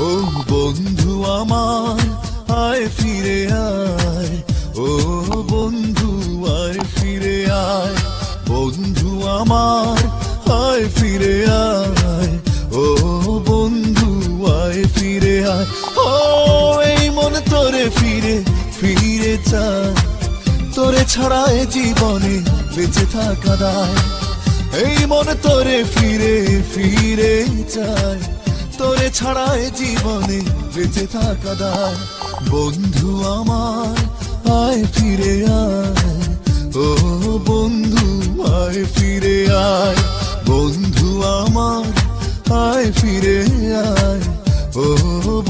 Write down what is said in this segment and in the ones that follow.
ও বন্ধু আমার আয় ফিরে আয়, ও বন্ধু আয় ফিরে আয়, বন্ধু আমার আয় ফিরে আয়, ও বন্ধু আয় ফিরে আয়। ও এই মন তোরে ফিরে ফিরে চায়, তোরে ছাড়া এ জীবনে বেঁচে থাকা দায়। এই মন তোরে ফিরে ফিরে চায়, তোরে ছাড়া এ জীবনে বেঁচে থাকা দায়। বন্ধু আমার আয় ফিরে আয়, ও বন্ধু আয় ফিরে আয়, বন্ধু আমার আয় ফিরে আয়, ও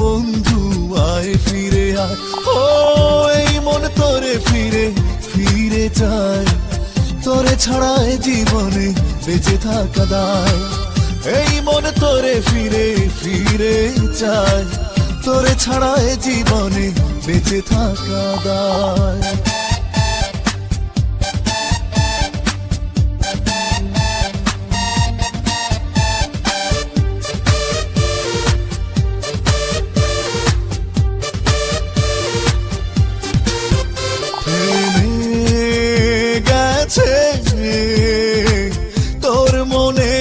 বন্ধু আয় ফিরে আয়। ও এই মন তোরে ফিরে ফিরে চায়, তোরে ছাড়া এ জীবনে বেঁচে থাকা দায়। এই মন তোরে ফিরে ফিরে চায়, তোরে ছাড়া এ জীবনে বেঁচে থাকা দায়। তোর মনে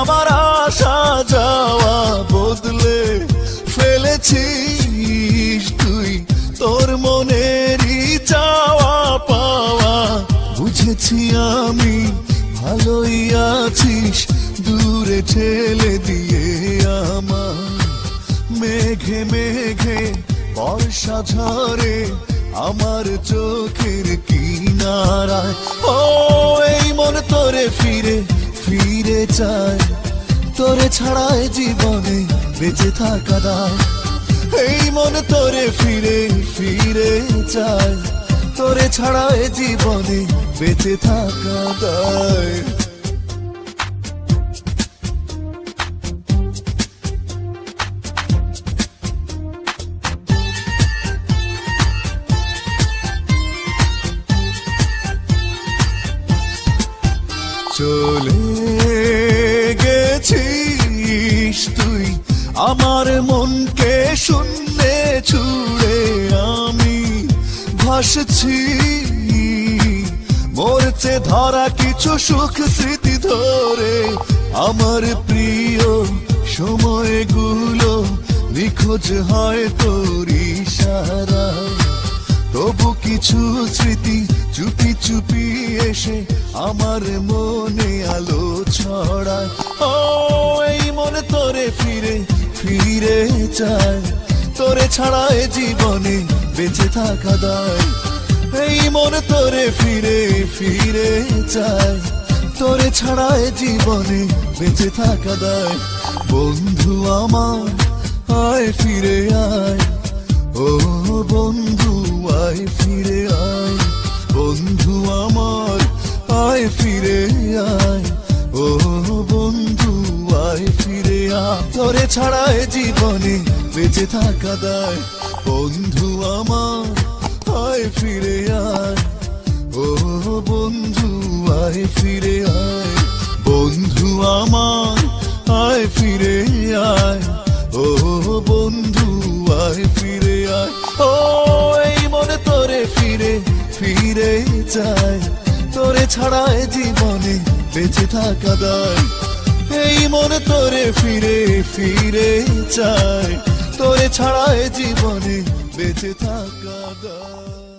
আমার আসা যাওয়া বদলে ফেলেছিস তুই, তোর মনেরই চাওয়া পাওয়া বুঝেছি আমি, ভালোই আছিস দূরে ঠেলে দিয়ে আমার। মেঘে মেঘে বর্ষা ঝরে আমার চোখের কিনারায়। ও এই মন তোরে ফিরে ফিরে চায়, তোরে ছাড়া এ জীবনে বেঁচে থাকা দায়। এই মন তোরে ফিরে ফিরে চায়, তোরে ছাড়া এ জীবনে বেঁচে থাকা দায়। চলে গেছিস তুই আমার মনকে শূন্যে ছুড়ে, আমি ভাসছি মরছে ধরা কিছু সুখ স্মৃতি ধরে। আমার প্রিয় সময়গুলো নিখোঁজ হয় তোর ইশারায়, তবু কিছু স্মৃতি চুপি চুপি এসে আমার মনে আলো ছড়ায়। ও এই মনে তোরে ফিরে ফিরে চায়, তোরে ছাড়া এ জীবনে বেঁচে থাকা দায়। এই মনে তোরে ফিরে ফিরে চায়, তোরে ছাড়া এ জীবনে বেঁচে থাকা দায়। বন্ধু আমার আয় ফিরে আয়, ও বন্ধু আয় ফিরে আয়, বন্ধু আমার আয় ফিরে আয়, ও বন্ধু আয় ফিরে আয়। তোরে ছাড়া এ জীবনে বেঁচে থাকা দায়। বন্ধু আমার আয় ফিরে আয়, ও বন্ধু আয় ফিরে আয়, বন্ধু আমার আয় ফিরে আয়, ও বন্ধু আয় ফিরে আয়। ও এই মনে তোরে ফিরে ফিরে চায়, তোরে ছাড়া এ জীবনে বেঁচে থাকা দায়। এই মনে তোরে ফিরে ফিরে চায়, তোরে ছাড়া এ জীবনে বেঁচে থাকা দায়।